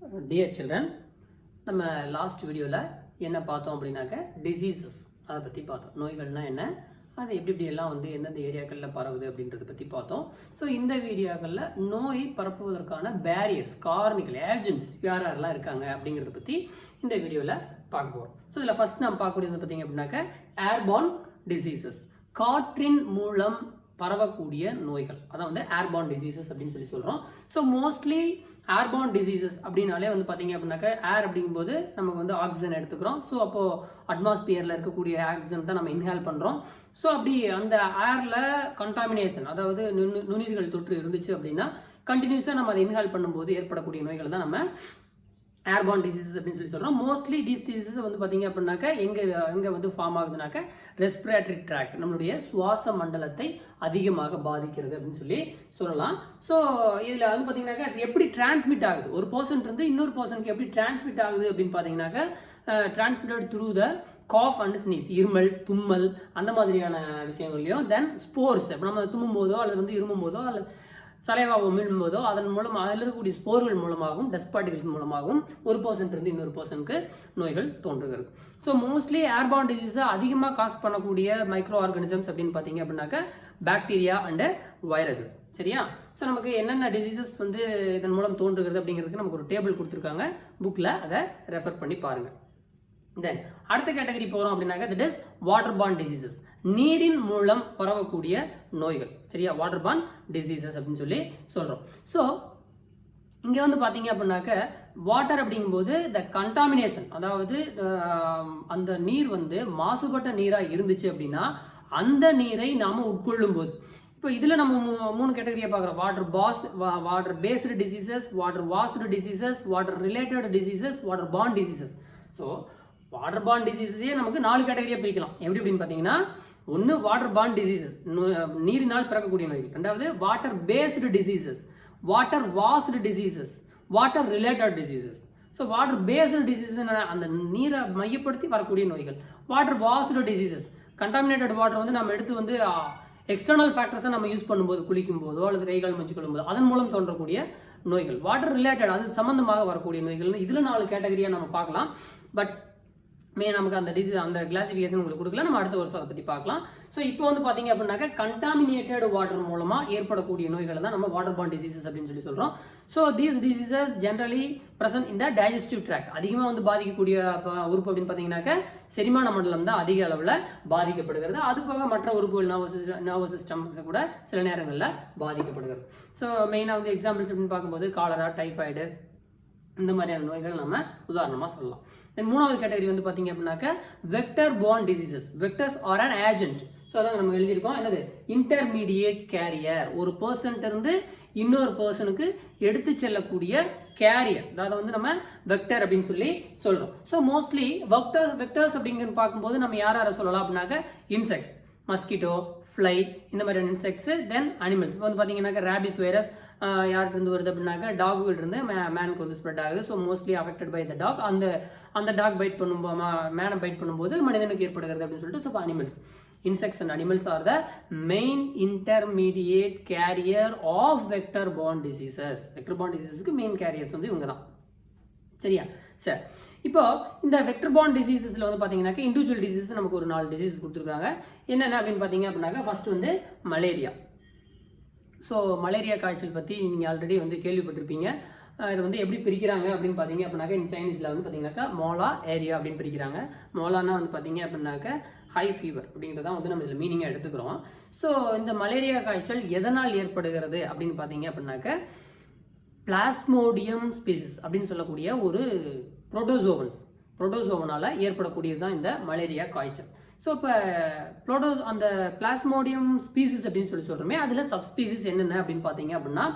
Dear children, நம்ம last வீடியோவில் என்ன பார்த்தோம் அப்படின்னாக்க டிசீசஸ் அதை பற்றி பார்த்தோம். நோய்கள்னால் என்ன, அது எப்படியெல்லாம் எந்தெந்த ஏரியாக்களில் பரவுது அப்படின்றத பற்றி பார்த்தோம். ஸோ இந்த வீடியோக்களில் நோய் பரப்புவதற்கான பேரியர்ஸ், காரணிகள், ஏஜென்ட்ஸ் யாரெல்லாம் இருக்காங்க அப்படிங்கிறத பற்றி இந்த வீடியோவில் பார்க்க போகிறோம். ஸோ இதில் ஃபஸ்ட் நம்ம பார்க்கக்கூடியது பார்த்தீங்க அப்படின்னாக்க ஏர்பார்ன் டிசீசஸ், காற்றின் மூலம் பரவக்கூடிய நோய்கள். அதான் ஏர்பார்ன் டிசீசஸ் அப்படின்னு சொல்லி சொல்கிறோம். ஸோ மோஸ்ட்லி ஏர்பார்ன் டிசீசஸ் அப்படின்னாலே பார்த்தீங்க அப்படின்னாக்க ஏர் அப்படிங்கும்போது நமக்கு ஆக்சிஜன் எடுத்துக்கிறோம். ஸோ அப்போது அட்மாஸ்பியரில் இருக்கக்கூடிய ஆக்சிஜன் தான் நம்ம இன்ஹேல் பண்ணுறோம். ஸோ அப்படி அந்த ஏரில் கண்டாமினேஷன், அதாவது நுண்ணுயிர்கள் தொற்று இருந்துச்சு அப்படின்னா கண்டினியூஸாக நம்ம அதை இன்ஹேல் பண்ணும்போது ஏற்படக்கூடிய நோய்கள் தான் நம்ம ஏர்பார்ன் டிசீசஸ் அப்படின்னு சொல்லி சொல்கிறோம். மோஸ்ட்லி தீஸ் டிசீசஸ் பார்த்தீங்க அப்படின்னாக்க எங்கே ஃபார்ம் ஆகுதுனாக்க ரெஸ்பிரேட்டரி ட்ராக்ட், நம்மளுடைய சுவாச மண்டலத்தை அதிகமாக பாதிக்கிறது அப்படின்னு சொல்லி சொல்லலாம். ஸோ இதில் பார்த்தீங்கன்னாக்கா எப்படி டிரான்ஸ்மிட் ஆகுது, ஒரு பர்சன் இருந்து இன்னொரு பர்சனுக்கு எப்படி டிரான்ஸ்மிட் ஆகுது அப்படின்னு பார்த்தீங்கன்னாக்கா transmitted through the cough and sneeze, இருமல், தும்மல், அந்த மாதிரியான விஷயங்கள்லையும். தென் ஸ்போர்ஸ், இப்போ நம்ம தும்மும் போதோ அல்லது இருமும் போதோ அல்லது சலைவாவை உமிழும் போதோ அதன் மூலம் அதில் இருக்கக்கூடிய ஸ்போர்கள் மூலமாகவும் டஸ்ட் பார்ட்டிகல்ஸ் மூலமாகவும் ஒரு பர்சன்ட் இருந்து இன்னொரு பர்சனுக்கு நோய்கள் தோன்றுகிறது. ஸோ மோஸ்ட்லி ஏர்பார்ன் டிசீஸை அதிகமாக காஸ் பண்ணக்கூடிய மைக்ரோ ஆர்கானிசம்ஸ் அப்படின்னு பார்த்தீங்க அப்படின்னாக்க பாக்டீரியா அண்டு வைரஸஸ். சரியா? ஸோ நமக்கு என்னென்ன டிசீசஸ் இதன் மூலம் தோன்றுகிறது அப்படிங்கிறதுக்கு நமக்கு ஒரு டேபிள் கொடுத்துருக்காங்க, புக்கில் அதை ரெஃபர் பண்ணி பாருங்கள். தென் அடுத்த கேட்டகரி போகிறோம் அப்படின்னாக்க தட் இஸ் வாட்டர்பார்ன் டிசீசஸ், நீரின் மூலம் பரவக்கூடிய நோய்கள். சரியா? வாட்டர்பார்ன் டிசீசஸ் அப்படின்னு சொல்லி சொல்கிறோம். ஸோ இங்கே பார்த்தீங்க அப்படின்னாக்க வாட்டர் அப்படிங்கும்போது த கண்டாமினேஷன், அதாவது அந்த நீர் மாசுபட்ட நீராக இருந்துச்சு அப்படின்னா அந்த நீரை நாம் உட்கொள்ளும் போது, இப்போ இதில் நம்ம மூணு கேட்டகரியாக பார்க்குறோம். Water based diseases, water washed diseases, water related diseases, water borne diseases. So water borne டிசீஸஸே நமக்கு 4 கேட்டகரியாக பிரிக்கலாம். எப்படி அப்படின்னு பார்த்தீங்கன்னா, ஒன்று வாட்டர் பார்ன் டிசீசஸ், நீரினால் பிறக்கக்கூடிய நோய்கள். ரெண்டாவது water based diseases, water washed diseases, water related diseases. So water based diseases அந்த நீரை மையப்படுத்தி வரக்கூடிய நோய்கள். Water washed diseases, contaminated water நம்ம எடுத்து எக்ஸ்டர்னல் ஃபேக்டர்ஸை நம்ம யூஸ் பண்ணும்போது, குளிக்கும் போதோ அல்லது கைகால் மூச்சு கொள்ளும்போது அதன் மூலம் தோன்றக்கூடிய நோய்கள். வாட்டர் ரிலேட்டட், அது சம்பந்தமாக வரக்கூடிய நோய்கள்னு இதில் 4 கேட்டகரியாக நம்ம பார்க்கலாம். பட் நமக்கு அந்த கிளாசிஃபிகேஷன் உங்களுக்கு கொடுக்கல, நம்ம அடுத்த வருஷம் அதை பற்றி பார்க்கலாம். ஸோ இப்போ பார்த்தீங்க அப்படின்னாக்க கண்டாமினேட்டட் வாட்டர் மூலமாக ஏற்படக்கூடிய நோய்களை தான் நம்ம வாட்டர் பார்ன் டிசீசஸ் அப்படின்னு சொல்லி சொல்கிறோம். So these diseases generally present இந்த டைஜஸ்டிவ் ட்ராக்ட். அதிகமாக பாதிக்கக்கூடிய உறுப்பு அப்படின்னு பார்த்தீங்கன்னாக்க செரிமான மண்டலம் தான் அதிக அளவில் பாதிக்கப்படுகிறது. அது போக மற்ற உறுப்புகள், நர்வஸ் சிஸ்டம் கூட சில நேரங்களில் பாதிக்கப்படுகிறது. ஸோ மெயினாக எக்ஸாம்பிள்ஸ் அப்படின்னு பார்க்கும்போது காலரா, டைஃபாய்டு, இந்த மாதிரியான நோய்கள் நம்ம உதாரணமாக சொல்லலாம். தென் மூணாவது கேட்டகரி பார்த்தீங்க அப்படின்னாக்க vector born diseases. Vectors R an agent. So அதான் நம்ம எழுதியிருக்கோம், என்னது, இன்டர்மீடியேட் கேரியர், ஒரு பர்சன்ட் இருந்து இன்னொரு பர்சனுக்கு எடுத்து செல்லக்கூடிய கேரியர், அதாவது நம்ம வெக்டர் அப்படின்னு சொல்லி சொல்கிறோம். ஸோ மோஸ்ட்லி வெக்டர்ஸ் அப்படிங்கிறது பார்க்கும்போது நம்ம யாரை சொல்லலாம் அப்படின்னாக்க இன்செக்ட்ஸ், மஸ்கிட்டோ, ஃப்ளை, இந்த மாதிரியான இன்செக்ட்ஸ். தென் அனிமல்ஸ் பார்த்தீங்கன்னாக்க ரேபிஸ் வைரஸ் யாருக்கு வருது அப்படின்னாக்க டாக் இருந்து மேனுக்கு ஸ்ப்ரெட் ஆகுது. So mostly affected by the dog. அந்த டாக் பைட் பண்ணும்போது, மேனை பைட் பண்ணும்போது மனிதனுக்கு ஏற்படுகிறது அப்படின்னு சொல்லிட்டு. So animals, insects and animals are the main intermediate carrier of vector borne diseases. vector borne diseasesக்கு main carriers இவங்க தான். சரியா? சரி, இப்போ இந்த வெக்டர் பார்ன் டிசீசஸில் பார்த்தீங்கன்னாக்க இண்டிவிஜுவல் டிசீஸ் நமக்கு ஒரு 4 டிசீஸ் கொடுத்துருக்காங்க. என்னென்ன அப்படின்னு பார்த்தீங்க அப்படின்னாக்க ஃபர்ஸ்ட் மலேரியா. ஸோ மலேரியா காய்ச்சல் பற்றி நீங்கள் ஆல்ரெடி கேள்விப்பட்டிருப்பீங்க. இது எப்படி பிரிக்கிறாங்க அப்படின்னு பார்த்தீங்க அப்படின்னாக்க சைனீஸில் பார்த்தீங்கன்னாக்கா மோலா ஏரியா அப்படின்னு பிரிக்கிறாங்க. மோலானா பார்த்தீங்க அப்படின்னாக்க ஹை ஃபீவர் அப்படிங்கிறதான் நம்ம இதில் மீனிங்காக எடுத்துக்கிறோம். ஸோ இந்த மலேரியா காய்ச்சல் எதனால் ஏற்படுகிறது அப்படின்னு பார்த்தீங்க அப்படின்னாக்க பிளாஸ்மோடியம் ஸ்பீசிஸ் அப்படின்னு சொல்லக்கூடிய ஒரு புரோட்டோசோவனால் ஏற்படக்கூடியது தான் இந்த மலேரியா காய்ச்சல். ஸோ இப்போ அந்த பிளாஸ்மோடியம் ஸ்பீசிஸ் அப்படின்னு சொல்லி சொல்கிறோமே, அதில் சப்ஸ்பீசிஸ் என்னென்ன அப்படின்னு பார்த்தீங்க அப்படின்னா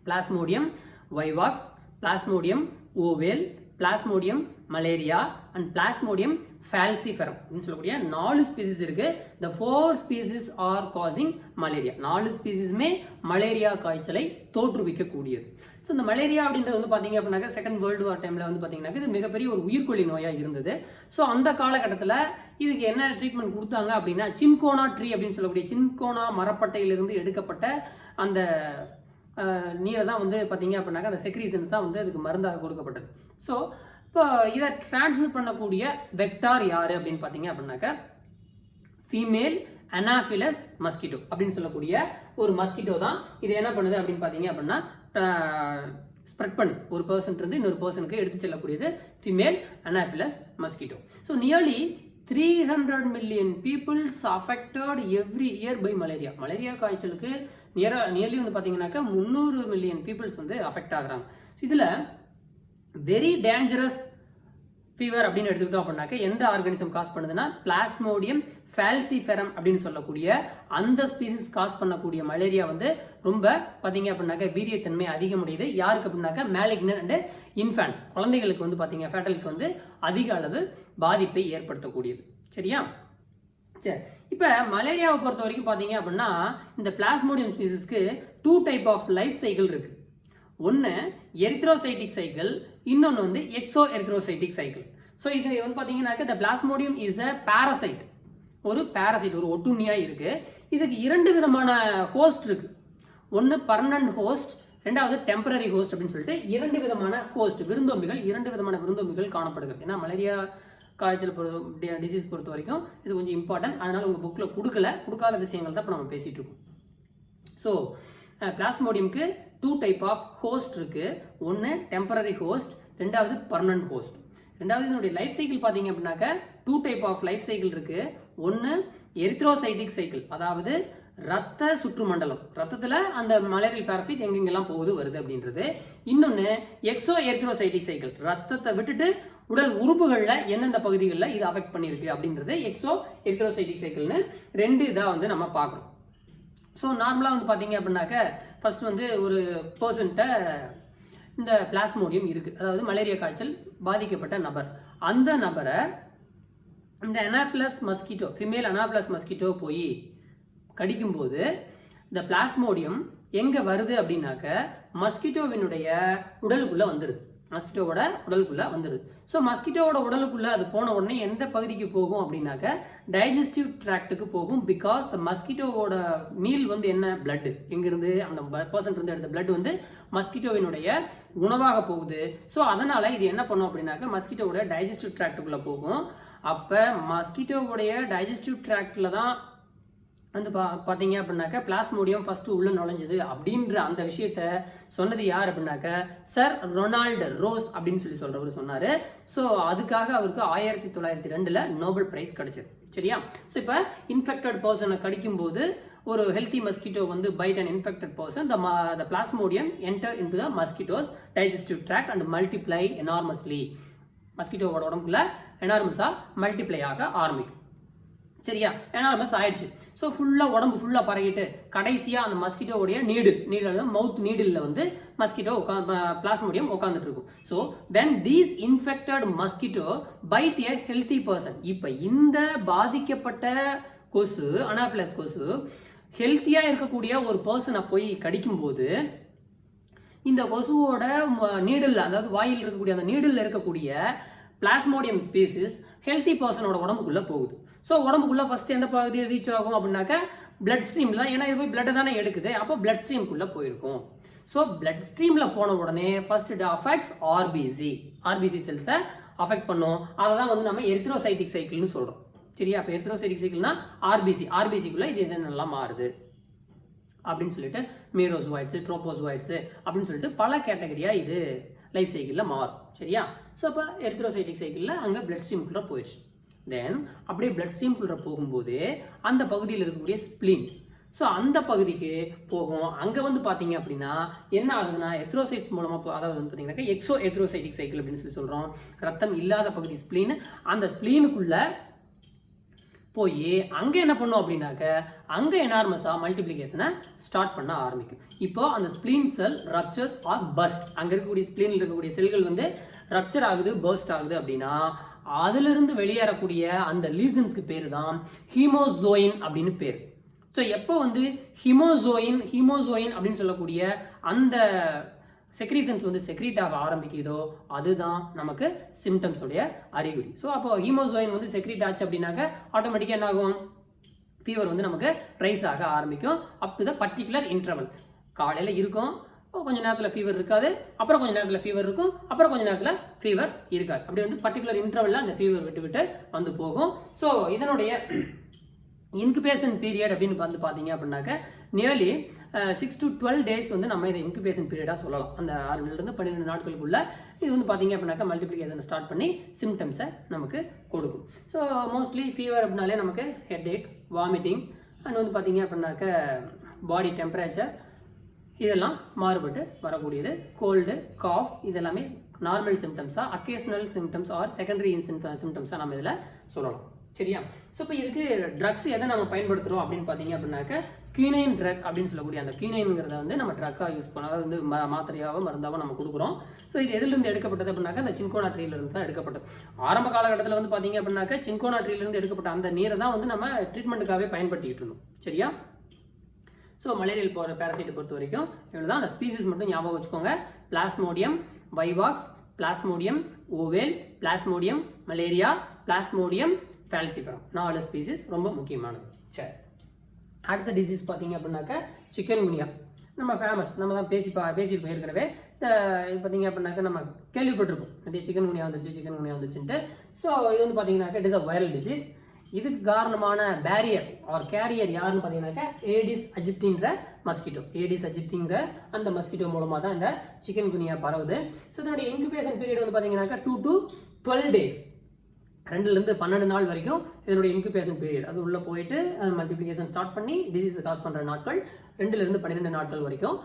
Plasmodium vivax, plasmodium ovale, plasmodium malariae and Plasmodium falciparum அப்படின்னு சொல்லக்கூடிய 4 ஸ்பீசிஸ் இருக்கு. The 4 species are causing malaria. 4 ஸ்பீசிஸுமே மலேரியா காய்ச்சலை தோற்றுவிக்கக்கூடியது. ஸோ இந்த மலேரியா அப்படின்றது பார்த்தீங்க அப்படின்னாக்க செகண்ட் வேர்ல்டு வார் டைமில் பார்த்தீங்கன்னாக்க இது மிகப்பெரிய ஒரு உயிர்கொல்லி நோயாக இருந்தது. ஸோ அந்த காலகட்டத்தில் இதுக்கு என்ன ட்ரீட்மெண்ட் கொடுத்தாங்க அப்படின்னா சின்கோனா ட்ரீ அப்படின்னு சொல்லக்கூடிய சின்கோனா மரப்பட்டையிலிருந்து எடுக்கப்பட்ட அந்த நீரை தான் வந்து பார்த்தீங்க அப்படின்னாக்கா அந்த செக்ரீசன்ஸ் தான் வந்து அதுக்கு மருந்தாக கொடுக்கப்பட்டது. ஸோ இப்போ இதை டிரான்ஸ்மிட் பண்ணக்கூடிய வெக்டார் யார் அப்படின்னு பார்த்தீங்க அப்படின்னாக்கா ஃபீமேல் அனாஃபிலஸ் மஸ்கிட்டோ அப்படின்னு சொல்லக்கூடிய ஒரு மஸ்கிட்டோ தான் இது என்ன பண்ணுது அப்படின்னு பார்த்தீங்க அப்படின்னா ஸ்ப்ரெட் பண்ணுது. ஒரு பர்சன்ட் இன்னொரு பர்சனுக்கு எடுத்து செல்லக்கூடியது female anopheles mosquito. So nearly 300 million peoples affected every year by malaria. Malaria காய்ச்சலுக்கு நியர்லி வந்து பார்த்தீங்கன்னாக்கா 300 மில்லியன் பீப்புள்ஸ் வந்து அஃபெக்ட் ஆகுறாங்க. இதில் வெரி டேஞ்சரஸ் ஃபீவர் அப்படின்னு எடுத்துக்கிட்டோம் அப்படின்னாக்க எந்த ஆர்கானிசம் காஸ் பண்ணுதுன்னா பிளாஸ்மோடியம் ஃபால்சிஃபெரம் அப்படின்னு சொல்லக்கூடிய அந்த ஸ்பீசிஸ் காஸ் பண்ணக்கூடிய மலேரியா வந்து ரொம்ப பார்த்தீங்க அப்படின்னாக்க வீரியத்தன்மை அதிகமுடையது. யாருக்கு அப்படின்னாக்கா மேலிக்னன்ட் அண்ட் இன்ஃபேன்ட்ஸ், குழந்தைகளுக்கு வந்து பார்த்தீங்க ஃபேட்டலுக்கு வந்து அதிக அளவு பாதிப்பை ஏற்படுத்தக்கூடியது. சரியா? சரி, இப்போ மலேரியாவை பொறுத்த வரைக்கும் பார்த்தீங்க அப்படின்னா இந்த பிளாஸ்மோடியம் ஸ்பீசிஸ்க்கு 2 டைப் ஆஃப் லைஃப் சைக்கிள் இருக்குது. ஒன்று எரித்ரோசைட்டிக் சைக்கிள், இன்னொன்று வந்து எக்ஸோ எரித்ரோசைட்டிக் சைக்கிள். ஸோ இது வந்து பார்த்தீங்கன்னாக்க இந்த பிளாஸ்மோடியம் இஸ் அ பேரசைட், ஒரு பேரசைட், ஒரு ஒட்டுண்ணியாக இருக்குது. இதுக்கு 2 விதமான ஹோஸ்ட் இருக்குது. ஒன்று பர்மனன்ட் ஹோஸ்ட், ரெண்டாவது டெம்பரரி ஹோஸ்ட் அப்படின்னு சொல்லிட்டு 2 விதமான ஹோஸ்ட் விருந்தோம்பிகள், 2 விதமான விருந்தோம்பிகள் காணப்படுகிறது. ஏன்னா மலேரியா காய்ச்சல் டிசீஸ் பொறுத்த வரைக்கும் இது கொஞ்சம் இம்பார்ட்டன்ட். அதனால் உங்கள் புக்கில் கொடுக்காத விஷயங்கள் தான் இப்போ நம்ம பேசிகிட்டு இருக்கோம். ஸோ பிளாஸ்மோடியம்க்கு 2 டைப் ஆஃப் ஹோஸ்ட் இருக்குது. ஒன்று டெம்பரரி ஹோஸ்ட், ரெண்டாவது பர்மனன்ட் ஹோஸ்ட். ரெண்டாவது இதனுடைய லைஃப் சைக்கிள் பார்த்தீங்க அப்படின்னாக்க 2 டைப் ஆஃப் லைஃப் சைக்கிள் இருக்குது. ஒன்று எரித்ரோசைட்டிக் சைக்கிள், அதாவது ரத்த சுற்றுமண்டலம், ரத்தத்தில் அந்த மலேரியல் பாரசைட் எங்கெங்கெல்லாம் போகுது வருது அப்படின்றது. இன்னொன்று எக்ஸோ எரித்ரோசைட்டிக் சைக்கிள், ரத்தத்தை விட்டுட்டு உடல் உறுப்புகளில் எந்தெந்த பகுதிகளில் இது அஃபெக்ட் பண்ணியிருக்கு அப்படின்றது எக்ஸோ எரித்ரோசைட்டிக் சைக்கிள்னு 2 இதாக வந்து நம்ம பார்க்குறோம். ஸோ நார்மலாக வந்து பார்த்தீங்க அப்படின்னாக்க ஃபர்ஸ்ட் வந்து ஒரு பர்சன்ட்ட இந்த பிளாஸ்மோடியம் இருக்குது, அதாவது மலேரியா காய்ச்சல் பாதிக்கப்பட்ட நபர். அந்த நபரை இந்த Anopheles mosquito, female anopheles mosquito போய் கடிக்கும்போது இந்த பிளாஸ்மோடியம் எங்கே வருது அப்படின்னாக்க மஸ்கிட்டோவினுடைய உடலுக்குள்ளே வந்துடுது. மஸ்கிட்டோவோட உடலுக்குள்ளே வந்துடுது. ஸோ மஸ்கிட்டோவோட உடலுக்குள்ளே அது போன உடனே எந்த பகுதிக்கு போகும் அப்படின்னாக்க டைஜஸ்டிவ் ட்ராக்டுக்கு போகும். பிகாஸ் த மஸ்கிட்டோவோட மீல் வந்து என்ன, பிளட்டு, எங்கேருந்து அந்த பர்சன்ட் இருந்து எடுத்த பிளட் வந்து மஸ்கிட்டோவினுடைய உணவாக போகுது. ஸோ அதனால் இது என்ன பண்ணும் அப்படின்னாக்க மஸ்கிட்டோவோட டைஜஸ்டிவ் ட்ராக்டுக்குள்ளே போகும். அப்போ மஸ்கிட்டோவுடைய டைஜஸ்டிவ் ட்ராக்டில் தான் வந்து பார்த்தீங்க அப்படின்னாக்க பிளாஸ்மோடியம் ஃபஸ்ட்டு உள்ளே நுழைஞ்சுது அப்படின்ற அந்த விஷயத்த சொன்னது யார் அப்படின்னாக்க சர் ரொனால்டு ரோஸ் அப்படின்னு சொல்கிறவர் சொன்னார். ஸோ அதுக்காக அவருக்கு 1902 நோபல் பிரைஸ் கிடைச்சது. சரியா? ஸோ இப்போ இன்ஃபெக்டட் பர்சனை கடிக்கும்போது ஒரு ஹெல்த்தி மஸ்கிட்டோ வந்து byte and infected person, the plasmodium enter into the mosquito's digestive tract and multiply enormously. மஸ்கிட்டோவோட உடம்புக்குள்ள எனார்மஸாக மல்டிப்ளை ஆக ஆரம்பிக்கும். சரியா? எனார்மஸ் ஆயிடுச்சு. ஸோ ஃபுல்லாக உடம்பு ஃபுல்லாக பரகிட்டு கடைசியாக அந்த மஸ்கிட்டோவுடைய நீடில் மவுத் நீடில் வந்து மஸ்கிட்டோ பிளாஸ்மோடியம் உட்காந்துட்டு இருக்கும். So when these infected mosquito byte a healthy person, இப்போ இந்த பாதிக்கப்பட்ட கொசு, அனாஃபிலஸ் கொசு ஹெல்த்தியாக இருக்கக்கூடிய ஒரு பர்சனை போய் கடிக்கும்போது இந்த கொசுவோட நீடில், அதாவது வாயில் இருக்கக்கூடிய அந்த நீடில் இருக்கக்கூடிய பிளாஸ்மோடியம் ஸ்பீசிஸ் ஹெல்த்தி பர்சனோட உடம்புக்குள்ளே போகுது. ஸோ உடம்புக்குள்ளே ஃபஸ்ட்டு எந்த பகுதியை ரீச் ஆகும் அப்படின்னாக்க பிளட் ஸ்ட்ரீமில், ஏன்னா இது போய் பிளட்டை தானே எடுக்குது, அப்போ பிளட் ஸ்ட்ரீமுக்குள்ளே போயிருக்கும். ஸோ பிளட் ஸ்ட்ரீமில் போன உடனே ஃபர்ஸ்ட் இட் அஃபெக்ட்ஸ் ஆர்பிசி செல்ஸை அஃபெக்ட் பண்ணும். அதை தான் வந்து நம்ம எரித்ரோசைட்டிக் சைக்கிள்னு சொல்கிறோம். சரியா? அப்போ எரித்ரோசைட்டிக் சைக்கிள்னா ஆர்பிசிக்குள்ளே இது என்னென்னலாம் மாறுது அப்படின்னு சொல்லிட்டு மீரோசோயிட்ஸு, ட்ரோபோசோயிட்ஸு அப்படின்னு சொல்லிட்டு பல கேட்டகரியாக இது லைஃப் சைக்கிளில் மாறும். சரியா? ஸோ அப்போ எரித்ரோசைட்டிக் சைக்கிளில் அங்கே பிளட் ஸ்ட்ரீமுக்குள்ளே போயிடுச்சு. தென் அப்படியே பிளட் ஸ்ட்ரீமுக்குள்ளே போகும்போது அந்த பகுதியில் இருக்கக்கூடிய ஸ்ப்ளீன், ஸோ அந்த பகுதிக்கு போகும். அங்கே வந்து பார்த்தீங்க அப்படின்னா என்ன ஆகுதுன்னா எரித்ரோசைட்ஸ் மூலமாக, அதாவது வந்து பார்த்தீங்கன்னாக்கா எக்ஸோ எரித்ரோசைட்டிக் சைக்கிள் அப்படின்னு சொல்லி சொல்கிறோம். ரத்தம் இல்லாத பகுதி ஸ்ப்ளீன், அந்த ஸ்ப்ளீனுக்குள்ளே போய் அங்கே என்ன பண்ணும் அப்படின்னாக்க அங்கே எனார்மஸாக மல்டிப்ளிகேஷனை ஸ்டார்ட் பண்ண ஆரம்பிக்கும். இப்போ அந்த ஸ்ப்ளீன் செல் ரப்சர்ஸ் ஆர் பஸ்ட், அங்கே இருக்கக்கூடிய ஸ்ப்ளீனில் இருக்கக்கூடிய செல்கள் வந்து ரப்சர் ஆகுது, பர்ஸ்ட் ஆகுது அப்படின்னா அதிலிருந்து வெளியேறக்கூடிய அந்த லீசன்ஸ்க்கு பேர் தான் ஹீமோசோயின் அப்படின்னு பேர். ஸோ எப்போ வந்து ஹீமோசோயின் அப்படின்னு சொல்லக்கூடிய அந்த செக்ரீசன்ஸ் வந்து செக்ரீட் ஆக ஆரம்பிக்குதோ அதுதான் நமக்கு சிம்டம்ஸ் உடைய அறிகுறி. ஸோ அப்போ ஹீமோசோயின் வந்து செக்ரீட் ஆச்சு அப்படின்னாக்க ஆட்டோமேட்டிக்காக என்ன ஆகும், ஃபீவர் வந்து நமக்கு ரைஸ் ஆக ஆரம்பிக்கும் up to the particular interval. காலையில் இருக்கும், கொஞ்சம் நேரத்தில் ஃபீவர் இருக்காது, அப்புறம் கொஞ்சம் நேரத்தில் ஃபீவர் இருக்கும், அப்புறம் கொஞ்சம் நேரத்தில் ஃபீவர் இருக்காது. அப்படி வந்து பர்டிகுலர் இன்டர்வலில் அந்த ஃபீவர் விட்டு விட்டு வந்து போகும். ஸோ இதனுடைய இன்குபேஷன் பீரியட் அப்படின்னு வந்து பார்த்தீங்க அப்படின்னாக்க நியர்லி 6 to 12 days வந்து நம்ம இதை இன்குபேஷன் பீரியடாக சொல்லலாம். அந்த 6 to 12 நாட்களுக்குள்ள இது வந்து பார்த்தீங்க அப்படின்னாக்கா மல்டிப்ளிகேஷன் ஸ்டார்ட் பண்ணி சிம்டம்ஸை நமக்கு கொடுக்கும். ஸோ மோஸ்ட்லி ஃபீவர் அப்படின்னாலே நமக்கு ஹெட்ஏக், வாமிட்டிங் அண்ட் வந்து பார்த்தீங்க அப்படின்னாக்க பாடி டெம்பரேச்சர் இதெல்லாம் மாறுபட்டு வரக்கூடியது. கோல்டு, காஃப் இதெல்லாமே நார்மல் சிம்டம்ஸாக, அக்கேஷனல் சிம்டம்ஸ் ஆர் செகண்டரி சிம்டம்ஸாக நம்ம இதில் சொல்லலாம். சரியா? ஸோ இப்போ இதுக்கு ட்ரக்ஸ் எதை நம்ம பயன்படுத்துகிறோம் அப்படின்னு பார்த்தீங்க அப்படின்னாக்க கியூனைன் ட்ரக் அப்படின்னு சொல்லக்கூடிய அந்த கியூனைன்ங்கிறத வந்து நம்ம ட்ரக்காக யூஸ் பண்ணோம். அதாவது வந்து மாத்திரையாகவும் மருந்தாகவும் நம்ம கொடுக்குறோம். ஸோ இது எதிலிருந்து எடுக்கப்பட்டது அப்படின்னாக்க அந்த சின்கோனா ட்ரீலேருந்து தான் எடுக்கப்பட்டது. ஆரம்ப காலகட்டத்தில் வந்து பார்த்தீங்க அப்படின்னாக்க சின்கோனா ட்ரீலேருந்து எடுக்கப்பட்ட அந்த நீரை தான் வந்து நம்ம ட்ரீட்மெண்ட்டுக்காகவே பயன்படுத்திக்கிட்டு இருந்தோம். சரியா? ஸோ மலேரியல் போகிற பேரசைட்டை பொறுத்த வரைக்கும் இவ்வளோ தான். அந்த ஸ்பீசிஸ் மட்டும் ஞாபகம் வச்சுக்கோங்க. Plasmodium vivax, plasmodium ovale, plasmodium malariae, plasmodium falciparum 4 species ரொம்ப முக்கியமானது. சரி, அடுத்த டிசீஸ் பார்த்தீங்க அப்படின்னாக்க சிக்கன் குனியா. நம்ம ஃபேமஸ், நம்ம தான் பேசியிருப்போம் ஏற்கனவே. பார்த்தீங்க அப்படின்னாக்க நம்ம கேள்விப்பட்டிருப்போம் நிறைய சிக்கன் குனியா வந்துருச்சுன்ட்டு. ஸோ இது வந்து பார்த்தீங்கன்னாக்க it is a viral disease. இதுக்கு காரணமான பேரியர் ஆர் கேரியர் யாருன்னு பார்த்தீங்கன்னாக்கா ஏடிஸ் அஜிப்டின்ற மஸ்கிட்டோ. ஏடிஸ் அஜிப்டிங்கிற அந்த மஸ்கிட்டோ மூலமாக தான் இந்த சிக்கன் குனியா பரவுது. ஸோ இதனுடைய இன்குபேஷன் பீரியட் வந்து பார்த்தீங்கன்னாக்கா 2 to 12 days, 2லேருந்து 12 நாள் வரைக்கும் இதனுடைய இன்குபேஷன் பீரியட். அது உள்ளே போயிட்டு மல்டிப்ளிகேஷன் ஸ்டார்ட் பண்ணி டிசீஸ் காஸ் பண்ணுற நாட்கள் 2லேருந்து 12 நாட்கள் வரைக்கும்.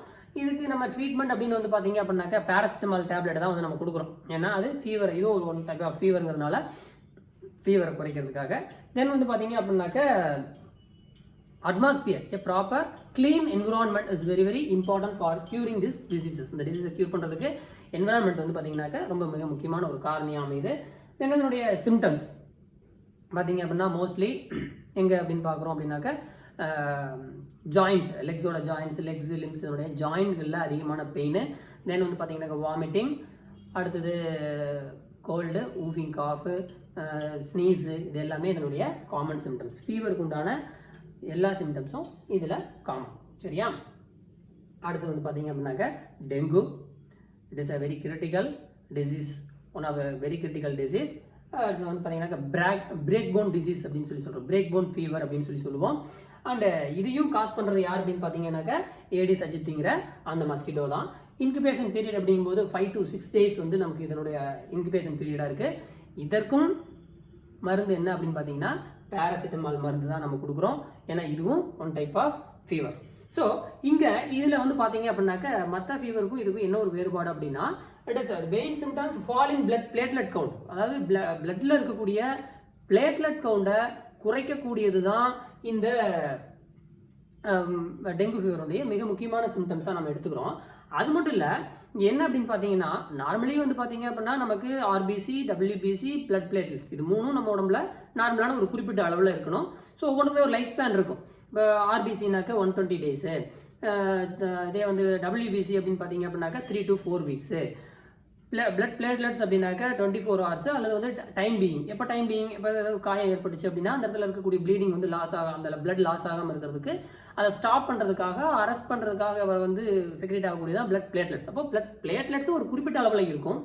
இதுக்கு நம்ம ட்ரீட்மெண்ட் அப்படின்னு வந்து பார்த்தீங்க அப்படின்னாக்கா பேராசிட்டமால் டேப்லெட் தான் வந்து நம்ம கொடுக்குறோம். ஏன்னா அது ஃபீவர், இதுவும் ஒரு டைப் ஆஃப் ஃபீவருங்கிறதுனால ஃபீவரை குறைக்கிறதுக்காக. தென் வந்து பார்த்தீங்க அப்படின்னாக்க atmosphere, a proper clean environment is very very important for curing this diseases. இந்த டிசீஸை க்யூர் பண்ணுறதுக்கு என்விரான்மெண்ட் வந்து பார்த்தீங்கன்னாக்க ரொம்ப மிக முக்கியமான ஒரு காரணியாக அமையுது. தென் இதனுடைய சிம்டம்ஸ் பார்த்தீங்க அப்படின்னா மோஸ்ட்லி எங்கே அப்படின்னு பார்க்குறோம் அப்படின்னாக்க ஜாயின்ஸ், லெக்ஸோட ஜாயின்ஸ், லெக்ஸ் லிம்ஸோடைய ஜாயின்களில் அதிகமான பெயின். தென் வந்து பார்த்தீங்கன்னாக்க வாமிட்டிங், அடுத்தது கோல்டு, ஊஃபிங் காஃபு, ஸ்னீஸு, இது எல்லாமே இதனுடைய காமன் சிம்டம்ஸ். ஃபீவருக்கு உண்டான எல்லா சிம்டம்ஸும் இதில் காமன். சரியா? அடுத்து வந்து பார்த்தீங்க அப்படின்னாக்க dengue. It is a very critical disease, one of very critical disease. அடுத்து வந்து பார்த்தீங்கன்னாக்க பிரேக் போன் டிசீஸ் அப்படின்னு சொல்கிறோம். பிரேக் போன் ஃபீவர் அப்படின்னு சொல்லுவோம். அண்டு இதையும் காஸ் பண்ணுறது யார் அப்படின்னு பார்த்தீங்கன்னாக்கா ஏடிஸ் அஜிப்டிங்கிற அந்த மஸ்கிட்டோ தான். இன்குபேஷன் பீரியட் அப்படிங்கும்போது 5 to 6 days வந்து நமக்கு இதனுடைய இன்குபேஷன் பீரியடாக இருக்குது. இதற்கும் மருந்து என்ன அப்படின்னு பார்த்தீங்கன்னா பேராசிட்டமால் மருந்து தான் நம்ம கொடுக்குறோம். ஏன்னா இதுவும் one type of fever. So இங்கே இதில் வந்து பார்த்தீங்க அப்படின்னாக்க மற்ற ஃபீவருக்கும் இதுக்கும் என்ன ஒரு வேறுபாடு அப்படின்னா it is main symptoms falling platelet count. அதாவது பிளட்டில் இருக்கக்கூடிய பிளேட்லெட் கவுண்டை குறைக்கக்கூடியது தான் இந்த டெங்கு ஃபீவருடைய மிக முக்கியமான சிம்டம்ஸாக நம்ம எடுத்துக்கிறோம். அது மட்டும் இல்லை, என்ன அப்படின்னு பார்த்தீங்கன்னா நார்மலி வந்து பார்த்தீங்க அப்படின்னா நமக்கு ஆர்பிசி, டபிள்யூபிசி, பிளட் பிளேட்லெட்ஸ் இது மூணும் நம்ம உடம்புல நார்மலான ஒரு குறிப்பிட்ட அளவில் இருக்கணும். ஸோ ஒவ்வொன்றுமே ஒரு லைஃப் ஸ்பேன் இருக்கும். இப்போ ஆர்பிசினாக்க 120 days, இதே வந்து டபிள்யூபிசி அப்படின்னு பார்த்தீங்க அப்படின்னாக்கா 3 to 4 weeks, பிளட் பிளேட்லெட்ஸ் அப்படின்னாக்கா 24 hours, அல்லது வந்து டைம் பீயிங். எப்போ டைம் பீயிங், எப்போ ஏதாவது காயம் ஏற்பட்டுச்சு அப்படின்னா அந்த இடத்துல இருக்கக்கூடிய ப்ளீடிங் வந்து லாஸ் ஆகும், அந்த பிளட் லாஸ் ஆகாமல் இருக்கிறதுக்கு அதை ஸ்டாப் பண்ணுறதுக்காக, அரெஸ்ட் பண்ணுறதுக்காக வந்து செக்ரேட் ஆகக்கூடியதான் பிளட் பிளேட்லெட்ஸ். அப்போ பிளட் பிளேட்லெட்ஸும் ஒரு குறிப்பிட்ட அளவில் இருக்கும்.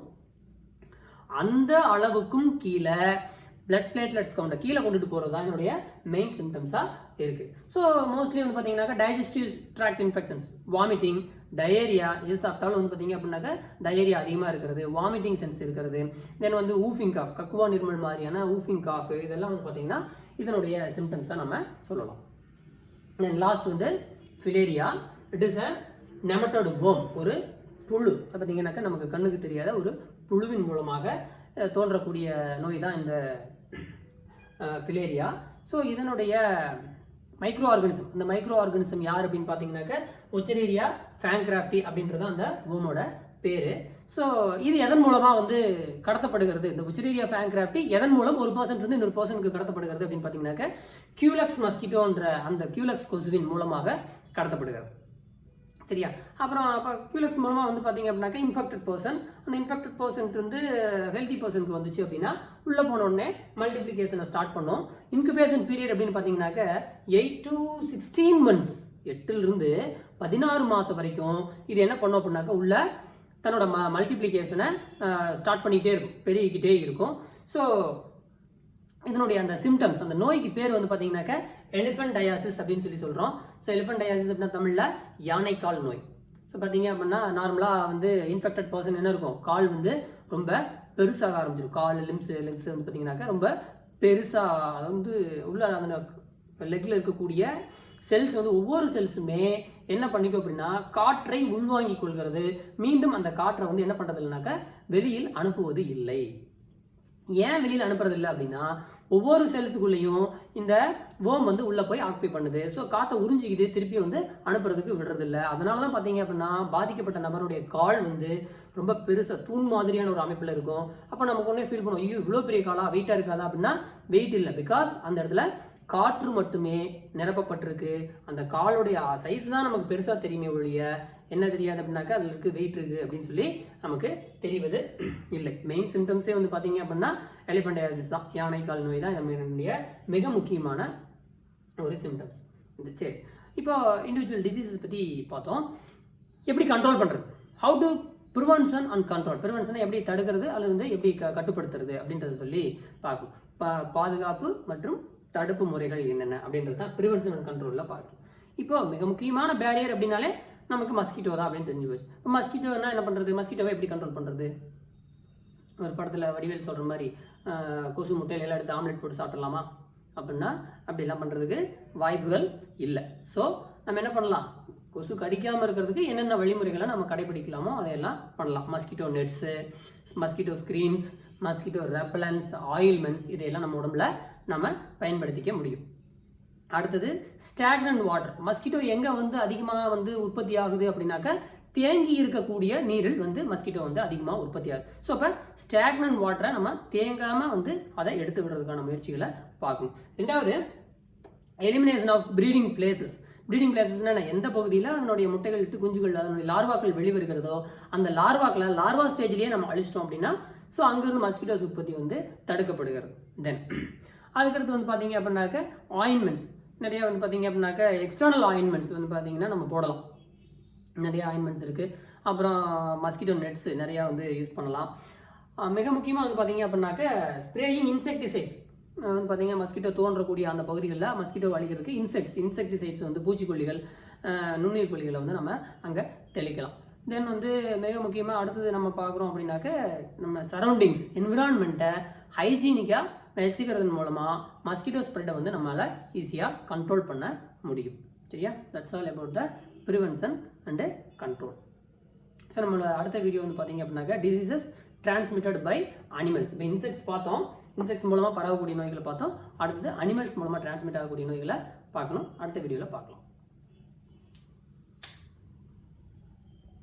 அந்த அளவுக்கும் கீழே பிளட் பிளேட்லெட்ஸ் கவுண்டை கீழே கொண்டுட்டு போகிறது தான் என்னுடைய மெயின் சிம்டம்ஸாக இருக்குது. ஸோ மோஸ்ட்லி வந்து பார்த்தீங்கன்னாக்கா digestive tract infections, vomiting, diarrhoea, எது சாப்பிட்டாலும் வந்து பார்த்தீங்க அப்படின்னாக்கா டயேரியா அதிகமாக இருக்கிறது, வாமிட்டிங் சென்ஸ் இருக்கிறது, தென் வந்து ஊஃபிங் காஃப், கக்குவா நிர்மல் மாதிரியான ஊஃபிங் காஃப், இதெல்லாம் வந்து பார்த்தீங்கன்னா இதனுடைய சிம்டம்ஸாக நம்ம சொல்லலாம். தென் லாஸ்ட் வந்து ஃபிலேரியா. இட் இஸ் அ நெமட்டோட் வோம், ஒரு புழு. அது பார்த்தீங்கன்னாக்கா நமக்கு கண்ணுக்கு தெரியாத ஒரு புழுவின் மூலமாக தோன்றக்கூடிய நோய் தான் இந்த ஃபிலேரியா. ஸோ இதனுடைய மைக்ரோ ஆர்கானிசம், இந்த மைக்ரோ ஆர்கானிசம் யார் அப்படின்னு பார்த்தீங்கன்னாக்க ஒச்சரேரியா ஃபேங்க்ராஃப்டி அப்படின்றது அந்த வோமோட பேர். ஸோ இது எதன் மூலமாக வந்து கடத்தப்படுகிறது, இந்த ஒச்சரேரியா ஃபேங்க்ராஃப்டி எதன் மூலம் ஒரு பர்சன்ட் வந்து இன்னொரு பர்சனுக்கு கடத்தப்படுகிறது அப்படின்னு பார்த்தீங்கன்னாக்க கியூலக்ஸ் மஸ்கிட்டோன்ற அந்த கியூலக்ஸ் கொசுவின் மூலமாக கடத்தப்படுகிறது. சரியா? அப்புறம் அப்போ கியூலக்ஸ் மூலமாக வந்து பார்த்தீங்க அப்படின்னாக்கா இன்ஃபெக்டட் பர்சன், அந்த இன்ஃபெக்டட் பர்சன் வந்து ஹெல்த்தி பர்சனுக்கு வந்துச்சு அப்படின்னா உள்ளே போனோடனே மல்டிப்ளிகேஷனை ஸ்டார்ட் பண்ணோம். இன்குபேஷன் பீரியட் அப்படின்னு பார்த்தீங்கன்னாக்க 8 to 16 months, 8லிருந்து 16 மாதம் வரைக்கும் இது என்ன பண்ணும் அப்படின்னாக்கா உள்ள தன்னோட மல்டிப்ளிகேஷனை ஸ்டார்ட் பண்ணிக்கிட்டே இருக்கும், பெருகிக்கிட்டே இருக்கும். ஸோ இதனுடைய அந்த சிம்டம்ஸ், அந்த நோய்க்கு பேர் வந்து பார்த்தீங்கன்னாக்கா எலிஃபென்டையாசிஸ் அப்படின்னு சொல்லி சொல்கிறோம். ஸோ எலிஃபென்டையாசிஸ் அப்படின்னா தமிழில் யானைக்கால் நோய். ஸோ பார்த்தீங்க அப்படின்னா நார்மலாக வந்து இன்ஃபெக்டட் பர்சன் என்ன இருக்கும், கால் வந்து ரொம்ப பெருசாக ஆரம்பிச்சிடும். கால் லெக்ஸ் வந்து பார்த்தீங்கன்னாக்கா ரொம்ப பெருசாக வந்து உள்ள அந்த லெக்கில் இருக்கக்கூடிய செல்ஸ் வந்து ஒவ்வொரு செல்ஸுமே என்ன பண்ணிக்கும் அப்படின்னா காற்றை உள்வாங்கி கொள்கிறது. மீண்டும் அந்த காற்றை வந்து என்ன பண்ணுறது இல்லைனாக்கா வெளியில் அனுப்புவது இல்லை. ஏன் வெளியில் அனுப்புறது இல்லை அப்படின்னா ஒவ்வொரு செல்ஸுக்குள்ளேயும் இந்த வேர்ம் வந்து உள்ளே போய் ஆக்குபை பண்ணுது. ஸோ காற்றை உறிஞ்சிக்குது, திருப்பி வந்து அனுப்புறதுக்கு விடுறது இல்லை. அதனால தான் பார்த்தீங்க அப்படின்னா பாதிக்கப்பட்ட நபருடைய கால் வந்து ரொம்ப பெருசாக தூண் மாதிரியான ஒரு அமைப்பில் இருக்கும். அப்போ நமக்கு ஒன்றே ஃபீல் பண்ணுவோம், ஐயோ இவ்வளோ பெரிய காலா, வெயிட்டாக இருக்காதா அப்படின்னா வெயிட் இல்லை. பிகாஸ் அந்த இடத்துல காற்று மட்டுமே நிரப்பப்பட்டிருக்கு. அந்த காலுடைய சைஸ் தான் நமக்கு பெருசாக தெரியுமே ஒழிய என்ன தெரியாது அப்படின்னாக்கா அதில் இருக்குது வெயிட் இருக்குது அப்படின்னு சொல்லி நமக்கு தெரிவது இல்லை. மெயின் சிம்டம்ஸே வந்து பார்த்தீங்க அப்படின்னா எலிஃபென்டையாசிஸ் தான், யானைக்கால் நோய் தான் இதனுடைய மிக முக்கியமான ஒரு சிம்டம்ஸ். சரி, இப்போ இண்டிவிஜுவல் டிசீசஸ் பற்றி பார்த்தோம். எப்படி கண்ட்ரோல் பண்ணுறது, how to prevention and control, ப்ரிவென்ஷனை எப்படி தடுக்கிறது அல்லது வந்து எப்படி கட்டுப்படுத்துறது அப்படின்றத சொல்லி பார்க்கணும். பாதுகாப்பு மற்றும் தடுப்பு முறைகள் என்னென்ன அப்படின்றது தான் ப்ரிவென்ஷன் அண்ட் கண்ட்ரோலில் பார்க்கணும். இப்போ மிக முக்கியமான பேரியர் அப்படின்னாலே நமக்கு மஸ்கிட்டோ தான் அப்படின்னு தெரிஞ்சு போச்சு. இப்போ மஸ்கிட்டோனா என்ன பண்ணுறது, மஸ்கிட்டோவை எப்படி கண்ட்ரோல் பண்ணுறது? ஒரு படத்தில் வடிவேல் சொல்கிற மாதிரி கொசு முட்டையில் எல்லாம் எடுத்து ஆம்லெட் போட்டு சாப்பிடலாமா அப்படின்னா அப்படிலாம் பண்ணுறதுக்கு வாய்ப்புகள் இல்லை. ஸோ நம்ம என்ன பண்ணலாம், கொசு கடிக்காமல் இருக்கிறதுக்கு என்னென்ன வழிமுறைகளை நம்ம கடைபிடிக்கலாமோ அதையெல்லாம் பண்ணலாம். Mosquito nets, mosquito screens, mosquito repellents, ailments இதையெல்லாம் நம்ம உடம்புல நம்ம பயன்படுத்திக்க முடியும். அடுத்தது ஸ்டாக்னன்ட் வாட்டர். மஸ்கிட்டோ எங்கே வந்து அதிகமாக வந்து உற்பத்தி ஆகுது அப்படின்னாக்கா தேங்கி இருக்கக்கூடிய நீரில் வந்து மஸ்கிட்டோ வந்து அதிகமாக உற்பத்தி ஆகுது. ஸோ அப்போ ஸ்டாக்னன்ட் வாட்டரை நம்ம தேங்காமல் வந்து அதை எடுத்து விடுறதுக்கான முயற்சிகளை பார்க்கணும். ரெண்டாவது elimination of breeding places. Breeding பிளேசஸ்னா எந்த பகுதியில் அதனுடைய முட்டைகள் இட்டு குஞ்சுகள் அதனுடைய லார்வாக்கள் வெளிவருகிறதோ அந்த லார்வா ஸ்டேஜ்லேயே நம்ம அழிச்சிட்டோம் அப்படின்னா ஸோ அங்கேருந்து மஸ்கிட்டோஸ் உற்பத்தி வந்து தடுக்கப்படுகிறது. தென் அதுக்கடுத்து வந்து பார்த்தீங்க அப்படின்னாக்க ஆயின்மெண்ட்ஸ் நிறையா வந்து பார்த்தீங்க அப்படின்னாக்க எக்ஸ்டர்னல் ஆயின்மெண்ட்ஸ் வந்து பார்த்தீங்கன்னா நம்ம போடலாம். நிறைய ஆயின்மெண்ட்ஸ் இருக்குது. அப்புறம் மஸ்கிட்டோ நெட்ஸ் நிறையா வந்து யூஸ் பண்ணலாம். மிக முக்கியமாக வந்து பார்த்தீங்க அப்படின்னாக்க ஸ்ப்ரேயிங் இன்செக்டிசைட்ஸ் வந்து பார்த்தீங்கன்னா மஸ்கிட்டோ தோன்றக்கூடிய அந்த பகுதிகளில் மஸ்கிட்டோ அழிக்கிறதுக்கு இன்செக்டிசைட்ஸ் வந்து பூச்சிக்கொல்லிகள், நுண்ணுயிர் கொல்லிகளை வந்து நம்ம அங்கே தெளிக்கலாம். தென் வந்து மிக முக்கியமாக அடுத்தது நம்ம பார்க்குறோம் அப்படின்னாக்க நம்ம சரௌண்டிங்ஸ் என்விரான்மெண்ட்டை ஹைஜீனிக்காக வச்சுக்கிறதன் மூலமாக மஸ்கிட்டோ ஸ்ப்ரெட்டை வந்து நம்மளால் ஈஸியாக கண்ட்ரோல் பண்ண முடியும். சரியா, that's all about the prevention and control. So நம்மளோட அடுத்த வீடியோ வந்து பார்த்தீங்க அப்படின்னாக்கா டிசீசஸ் டிரான்ஸ்மிட்டட் பை அனிமல்ஸ். இப்போ இன்செக்ட்ஸ் பார்த்தோம், இன்செக்ட்ஸ் மூலமாக பரவக்கூடிய நோய்களை பார்த்தோம். அடுத்தது அனிமல்ஸ் மூலமாக டிரான்ஸ்மிட் ஆகக்கூடிய நோய்களை பார்க்கணும். அடுத்த வீடியோவில் பார்க்கலாம்.